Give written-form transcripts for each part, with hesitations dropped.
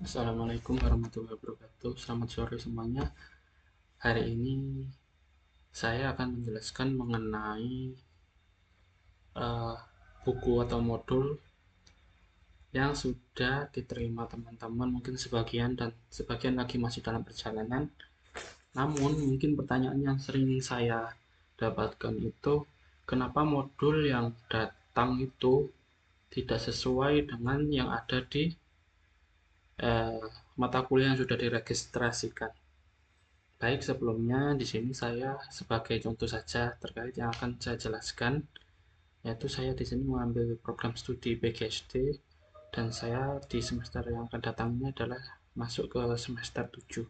Assalamualaikum warahmatullahi wabarakatuh. Selamat sore semuanya. Hari ini saya akan menjelaskan mengenai eh, buku atau modul yang sudah diterima teman-teman. Mungkin sebagian dan sebagian lagi masih dalam perjalanan. Namun mungkin pertanyaan yang sering saya dapatkan itu, kenapa modul yang datang itu tidak sesuai dengan yang ada di eh, mata kuliah yang sudah diregistrasikan. Baik, sebelumnya di sini saya sebagai contoh saja terkait yang akan saya jelaskan, yaitu saya di sini mengambil program studi PGSD dan saya di semester yang akan datang ini adalah masuk ke semester 7.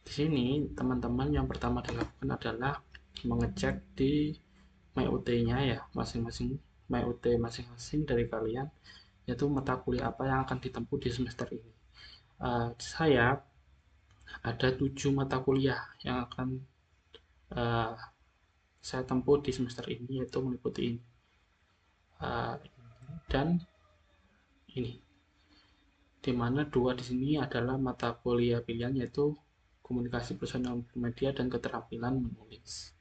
Di sini teman-teman yang pertama dilakukan adalah mengecek di MyUT-nya ya, masing-masing MyUT masing-masing dari kalian, yaitu mata kuliah apa yang akan ditempuh di semester ini. Saya ada 7 mata kuliah yang akan uh, saya tempuh di semester ini, yaitu meliputi ini dan ini, di mana dua di sini adalah mata kuliah pilihan, yaitu komunikasi personal media dan keterampilan menulis.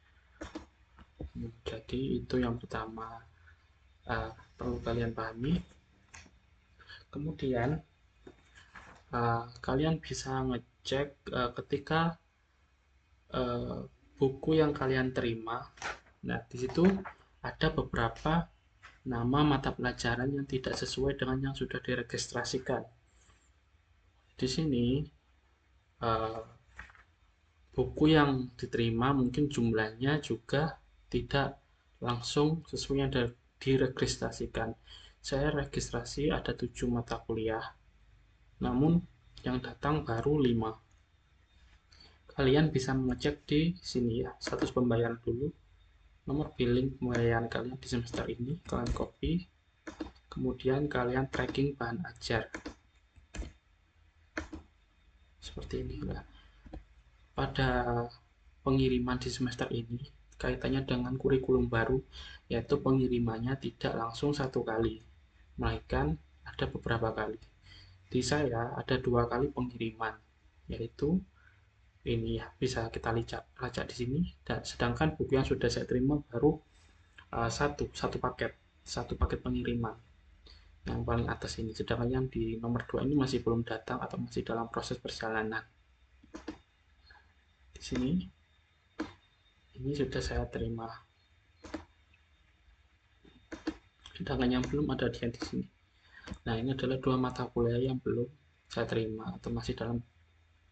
Jadi itu yang pertama perlu kalian pahami. Kemudian kalian bisa ngecek ketika uh, buku yang kalian terima. Nah, di situ ada beberapa nama mata pelajaran yang tidak sesuai dengan yang sudah diregistrasikan. Di sini uh, buku yang diterima mungkin jumlahnya juga tidak langsung sesuai yang diregistrasikan. Saya registrasi ada 7 mata kuliah, namun yang datang baru 5. Kalian bisa mengecek di sini ya, status pembayaran dulu, nomor billing pembayaran kalian di semester ini, kalian copy, kemudian kalian tracking bahan ajar. Seperti ini lah. Pada pengiriman di semester ini kaitannya dengan kurikulum baru, yaitu pengirimannya tidak langsung satu kali, melainkan ada beberapa kali. Di saya ada 2 kali pengiriman, yaitu ini ya, bisa kita lacak di sini. Dan sedangkan buku yang sudah saya terima baru satu paket pengiriman yang paling atas ini. Sedangkan yang di nomor 2 ini masih belum datang atau masih dalam proses perjalanan. Di sini ini sudah saya terima. Sedangkan yang belum ada di sini. Nah, ini adalah 2 mata kuliah yang belum saya terima atau masih dalam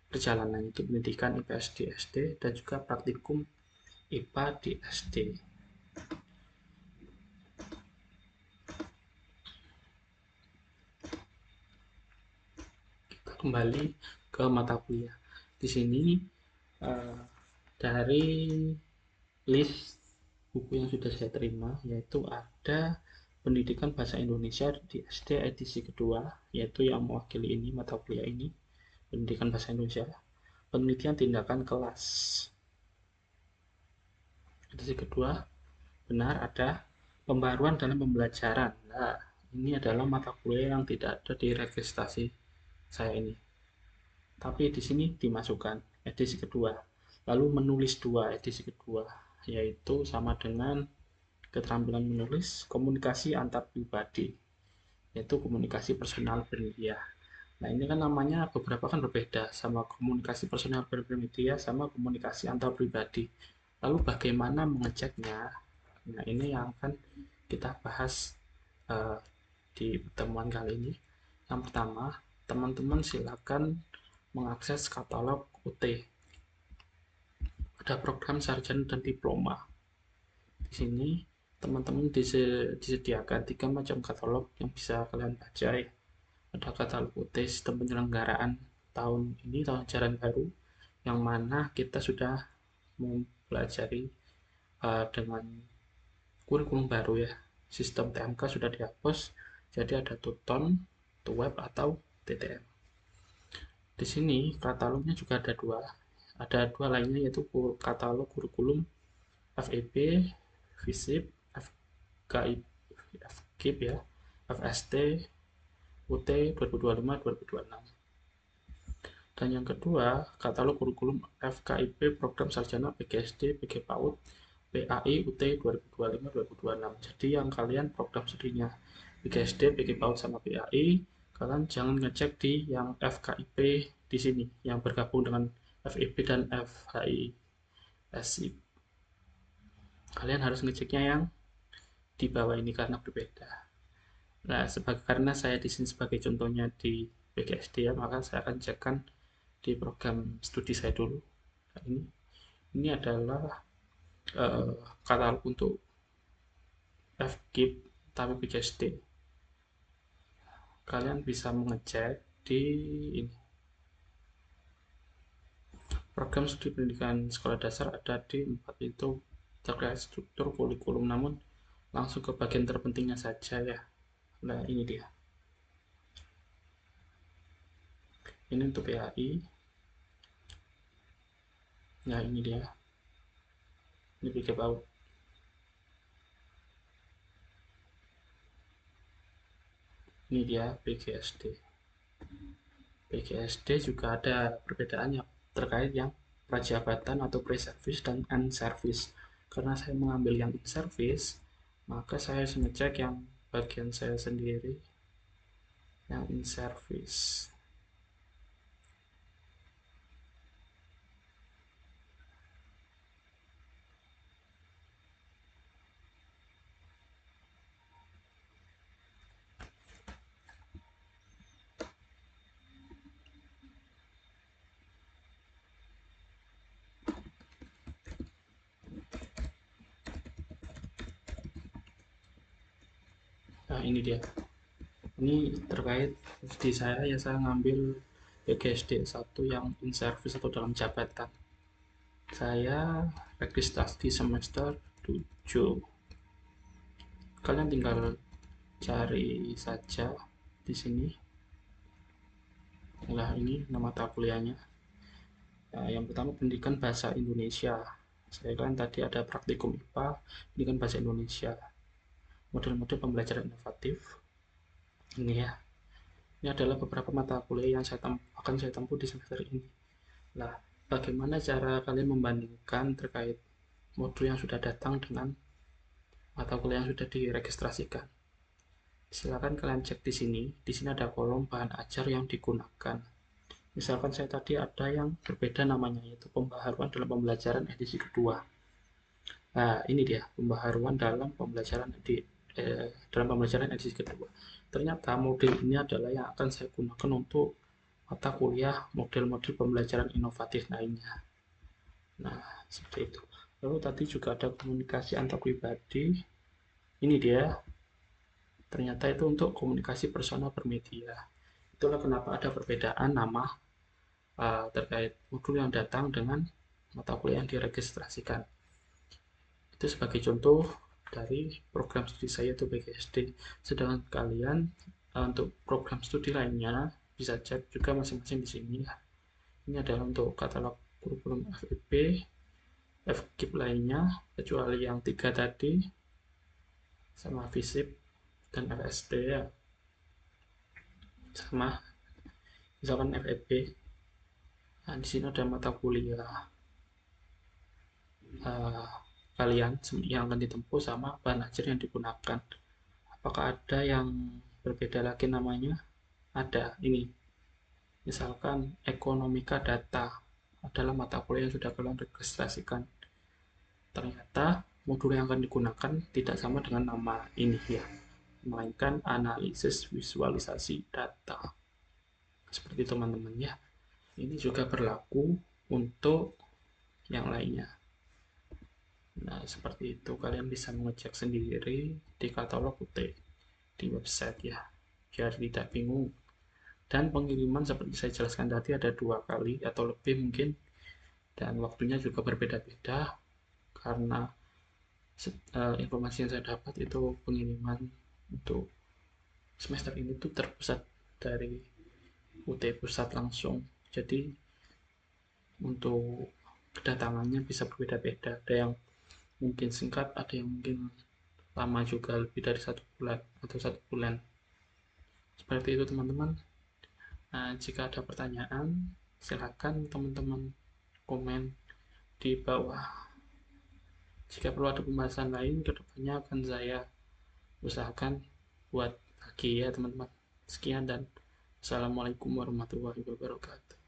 perjalanan, itu pendidikan IPS di SD dan juga praktikum IPA di SD. Kita kembali ke mata kuliah. Di sini eh, dari list buku yang sudah saya terima, yaitu ada pendidikan bahasa Indonesia di SD edisi kedua, yaitu yang mewakili ini mata kuliah ini, pendidikan bahasa Indonesia, penelitian tindakan kelas edisi kedua. Benar, ada pembaruan dalam pembelajaran. Nah, ini adalah mata kuliah yang tidak ada di registrasi saya ini, tapi di sini dimasukkan edisi kedua. Lalu menulis 2 edisi kedua, yaitu sama dengan keterampilan menulis, komunikasi antar pribadi, yaitu komunikasi personal bermedia. Nah, ini kan namanya beberapa kan berbeda, sama komunikasi personal bermedia sama komunikasi antar pribadi. Lalu bagaimana mengeceknya? Nah, ini yang akan kita bahas uh, di pertemuan kali ini. Yang pertama, teman-teman silakan mengakses katalog UT. Ada program sarjana dan diploma. Di sini teman-teman disediakan 3 macam katalog yang bisa kalian baca ya. Ada katalog UT sistem penyelenggaraan tahun ini, tahun ajaran baru, yang mana kita sudah mempelajari dengan kurikulum baru ya. Sistem TMK sudah dihapus, jadi ada Tuton, Tuweb atau TTM. Di sini katalognya juga ada 2. Ada 2 lainnya, yaitu katalog kurikulum FEB, FISIP, FKIP ya, FST, UT 2025-2026. Dan yang kedua, katalog kurikulum FKIP Program Sarjana PGSD, PG PAUD, PAI UT 2025-2026. Jadi yang kalian program studinya PGSD, PG PAUD sama PAI, kalian jangan ngecek di yang FKIP di sini yang bergabung dengan FIP dan FHISI. Kalian harus ngeceknya yang di bawah ini karena berbeda. Nah, karena saya di sini sebagai contohnya di PGSD ya, maka saya akan cekkan di program studi saya dulu. Nah, ini adalah uh, katalog untuk FKIP tapi PGSD. Kalian bisa mengecek di ini. Program studi pendidikan sekolah dasar ada di 4 itu terkait struktur kurikulum, namun langsung ke bagian terpentingnya saja ya. Nah, ini dia. Ini untuk PAI. Nah, ini dia. Ini PG PAUD. Ini dia PGSD. PGSD juga ada perbedaannya terkait yang prajabatan atau pre-service dan end-service. Karena saya mengambil yang in-service, maka saya harus ngecek yang bagian saya sendiri yang in-service. Nah, ini dia. Ini terkait di saya ya, saya ngambil PGSD 1 yang in-service atau dalam jabatan. Saya registrasi di semester 7. Kalian tinggal cari saja di sini. Nah, ini nama mata kuliahnya. Nah, yang pertama pendidikan bahasa Indonesia. Saya kan tadi ada praktikum IPA, pendidikan bahasa Indonesia. Model-model pembelajaran inovatif. Ini ya. Ini adalah beberapa mata kuliah yang akan saya tempuh di semester ini. Nah, bagaimana cara kalian membandingkan terkait modul yang sudah datang dengan mata kuliah yang sudah diregistrasikan? Silakan kalian cek di sini. Di sini ada kolom bahan ajar yang digunakan. Misalkan saya tadi ada yang berbeda namanya, yaitu pembaharuan dalam pembelajaran edisi kedua. Nah, ini dia pembaharuan dalam pembelajaran edisi kedua. Ternyata model ini adalah yang akan saya gunakan untuk mata kuliah model-model pembelajaran inovatif lainnya. Nah, seperti itu. Lalu tadi juga ada komunikasi antar pribadi. Ini dia. Ternyata itu untuk komunikasi personal bermedia. Itulah kenapa ada perbedaan nama terkait modul yang datang dengan mata kuliah yang diregistrasikan. Itu sebagai contoh dari program studi saya itu PGSD. Sedangkan kalian untuk program studi lainnya bisa cek juga masing-masing di sini ya. Ini adalah untuk katalog kurikulum FIP, FKIP lainnya, kecuali yang 3 tadi, sama FISIP dan FSD ya. Sama, misalkan FEB. Nah, di sini ada mata kuliah kalian yang akan ditempuh sama bahan ajar yang digunakan. Apakah ada yang berbeda lagi namanya? Ada, ini. Misalkan ekonomika data adalah mata kuliah yang sudah kalian registrasikan. Ternyata modul yang akan digunakan tidak sama dengan nama ini ya, melainkan analisis visualisasi data. Seperti teman-teman ya. Ini juga berlaku untuk yang lainnya. Nah, seperti itu. Kalian bisa mengecek sendiri di katalog UT di website ya, biar tidak bingung. Dan pengiriman seperti saya jelaskan tadi ada 2 kali atau lebih mungkin, dan waktunya juga berbeda-beda karena informasi yang saya dapat itu pengiriman untuk semester ini tuh terpusat dari UT pusat langsung. Jadi untuk kedatangannya bisa berbeda-beda. Ada yang mungkin singkat, ada yang mungkin lama juga, lebih dari 1 bulan atau 1 bulan. Seperti itu teman-teman. Nah, jika ada pertanyaan, silakan teman-teman komen di bawah. Jika perlu ada pembahasan lain, kedepannya akan saya usahakan buat lagi ya teman-teman. Sekian dan Assalamualaikum warahmatullahi wabarakatuh.